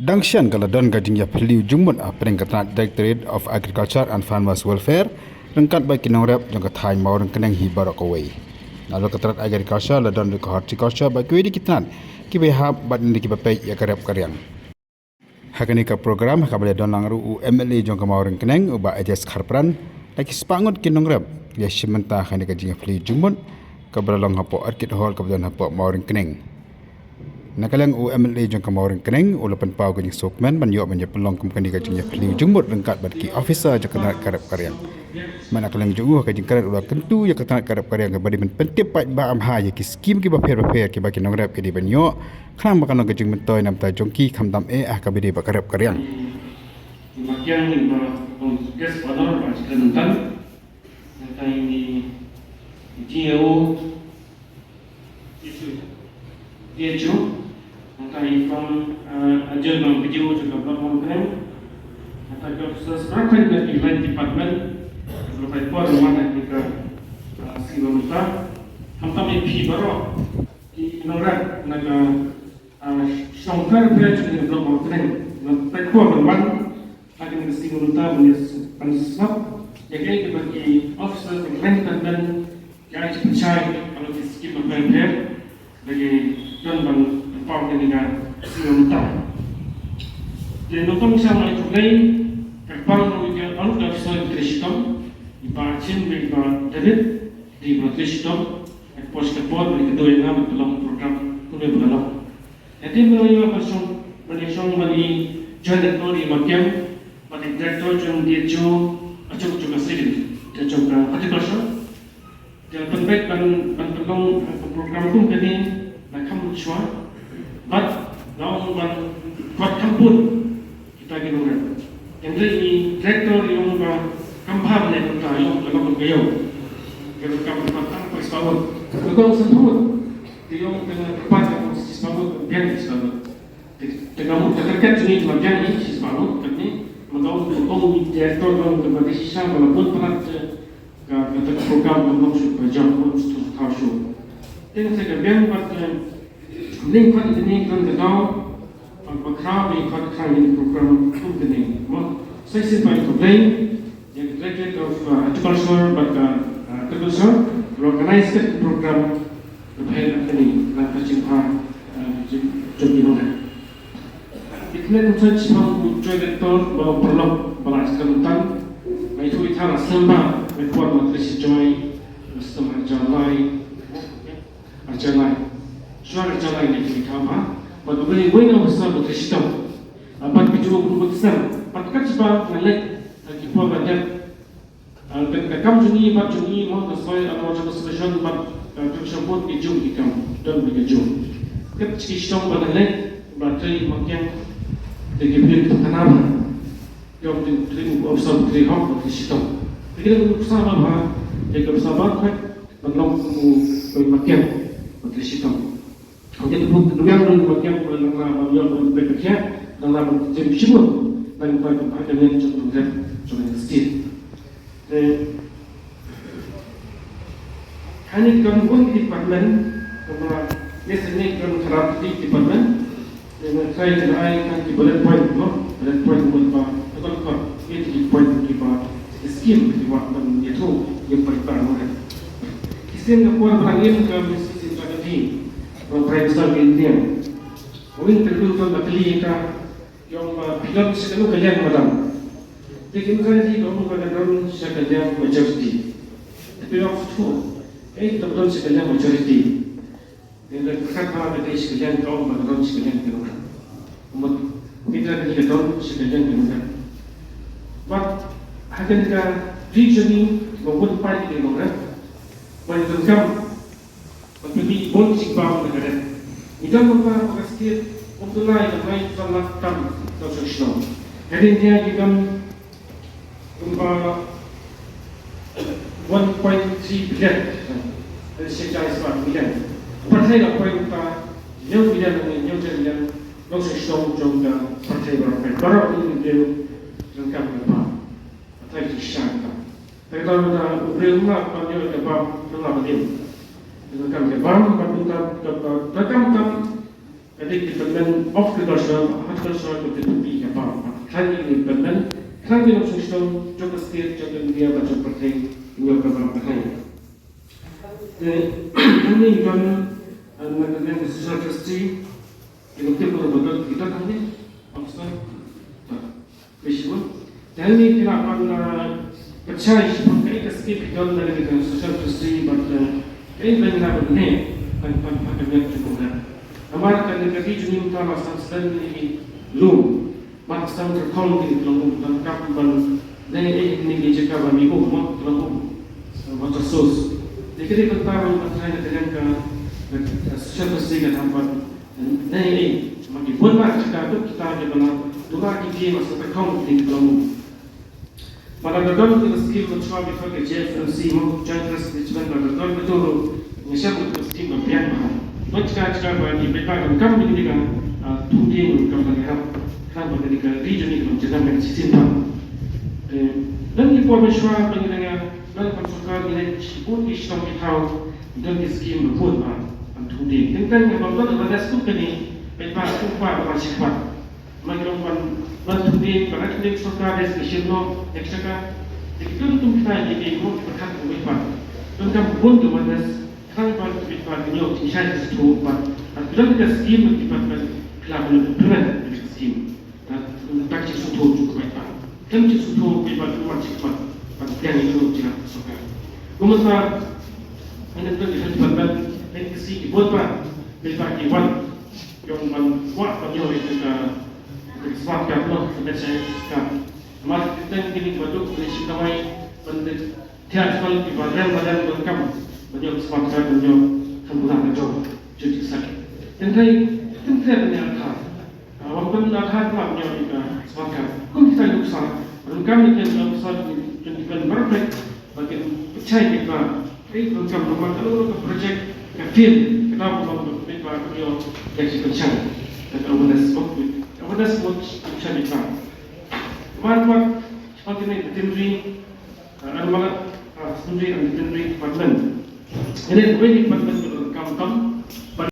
Dangshan galadon gajingya peliu jumut peringkatan Directorate of Agriculture and Farmers Welfare rengkat bagi Nongrep jangka thai Mawryngkneng hi barakawai. Lalu keterat agriculture ladon ke horticulture bagi di kitan kibehab badin di kibapai ya karep karyang. Hakani ka program kabale don langru MLA jangka Mawryngkneng uba ajas kharpran lagi sepangut ki Nongrep ya simenta khani gajingya peliu jumut kabralong hapo arkit hall kabdan hapo Mawryngkneng. Nakalang UMLA jangka Mawryngkneng ulapan pau gajing sokmen menyok penyepelong kemkani gajingnya peliu jumut rengkat bagi officer jangka karep karyang. Manakalang junguh gajing karet ulah kentu ya ketanat karep karyang badi men Pyntip pat ba amha ya ki Skhim ki baper ki bagi Nongrep ki di benyok kham bakano gajing mentoy nam ta jongki khamdam kabidi ba karep karyang. Makian ni ba kes pador ba sekentan kai ni GAO dia jo kai from German video juga belum keren atau ke sesuatu dari event department berapa kuat mana kita siapa hamtam ini baru di Nongrep naga songkar belajar dengan belum keren berapa kuat mana akan mesti menurutnya menyesap jadi bagi officer keren dan yang percaya kalau di Skhim berpikir bagi dan pau dengan siapa dan nonton sama itu lain kerpang dengan alu dari soal kristom dibacin dengan David di kristom ekspos kepot dari kedua yang nama dalam program kuliah berlalu. Jadi melalui pasang bagi jodoh di makian bagi direktur yang dia acung juga sedikit dia juga horticulture dia penbaik dan tolong program itu kini nak kamu cuba, but now ban kuat kampun kita gimana? Yang ini direktur yang kampanye kita yang lakukan gayau, kalau kamu patang pas bawah, kalau sempurna, dia yang dengan tepat yang sempurna biar sempurna. Dengan terdekat ini bagian ini sempurna, tapi menurut direktur yang berbagi sisa walaupun pernah kata program yang maksud berjam pun tahu show. Dengan saya bilang pada link pada ini kan tahu apakah pada ini program itu ini. Saya sempat komplain yang Directorate of Agriculture pada agriculture organize program berbagai ini nak berjumpa jadi mana. Iklan untuk semua director bawa perlu balas kementan. Itu kita sembah berkuat matrisi joy sistem ajalai suara ajalai ni kita apa pada beri wina besar untuk sistem apa kejual grup besar pada sebab ngelak lagi pun banyak kam juni bat juni mau sesuai atau macam special bat tersebut dijung ikam dan berjung ket sistem pada ngelak bateri makin digibir kenapa yang diterima observ terhadap sistem. Kita bersama bah, jika bersama kan menolong makin sistem. Kalau kita yang makin menolong yang berkerja dalam jadi semua dan pada dengan contoh stil. Hanya gangguan di department, kemudian biasanya gangguan terhadap di department. Dengan saya kan di bullet point berapa kalau itu point kita Skhim di waktu itu yang pertama Singapura berangin ke misi strategi program besar India. Mungkin terlalu bakli kita yang pilot sekali kalian malam. Jadi kita di kamu kadang sekalian majority. Tapi waktu itu betul sekalian majority. Dan kata mereka sekalian kaum kadang sekalian kita. Kita kita sekalian kita. But hasilnya region maupun parti di Nongrep menentukan menjadi politik baru negara. Itu merupakan pasti untuk lain salah tam konstitusional. Jadi dia juga umpa 1.3 billion dari sekitar 1 billion. Partai yang poin ta new billion dan new billion konstitusional juga partai baru ini dia lengkap apa? Partai Islam. Tapi kalau kita berulang panjang apa? Berulang panjang. Kita kan kita bangun kita Jadi department of horticulture itu lebih apa? Kali ini department, kali ini option juga state juga dia baca penting juga beberapa hal. Kami kan melakukan social justice, itu betul kita kami option, visual. Dan ini kita akan percaya sebagai skip dalam dari social justice, but ini benar benar pakai juga. Hamarat kan negeri Junim Tama Samstan ini lum, maksam terkong di dalam kapan dan ini jika kami umum dalam water source. Jadi kita tahu pasal dengan social justice tempat dan ini mungkin pun jika itu kita dalam dua kali masa terkong di dalam. Pada dalam skill mencoba before JFMC mau jangan mencoba betul menyiapkan skill berbiak. Jika bagi berbagai kami dengan tuding kami kan dengan region itu jangan sistem dan informasi dengan dan konsultan ini pun Islam kita dan skim pun tuding tentang yang betul pada skop ini berbagai upaya bersifat mengenai tuding pada tuding konsultan Islam ekstra itu untuk kita ini ikut berkat berkat dan kami pun dengan kami pada nyok tidak sesuatu, tapi kita skim kita pelaburan berat skim, dan praktik sesuatu juga baik. Kami sesuatu kita cuma cepat, pada yang itu tidak suka. Kemudian ini tu kita dapat skim buat apa? Kita iwan yang buat banyak kita sepakat loh, kita cakap. Mas kita ini betul prinsip kami penting tiada sekali di badan berkam. Banyak sepakat banyak sempurna job jadi sakit. Tentang banyak hal. Walaupun hal banyak juga sepakat. Kau kita lusa, kami kita lusa jadikan perfect. Bagi percaya kita, kita kalau kita project kafir kita belum kita punya execution. Kita awareness bisa kita. Kemarin seperti ini ditendri, ada malah ditendri department. Ini really department will come, but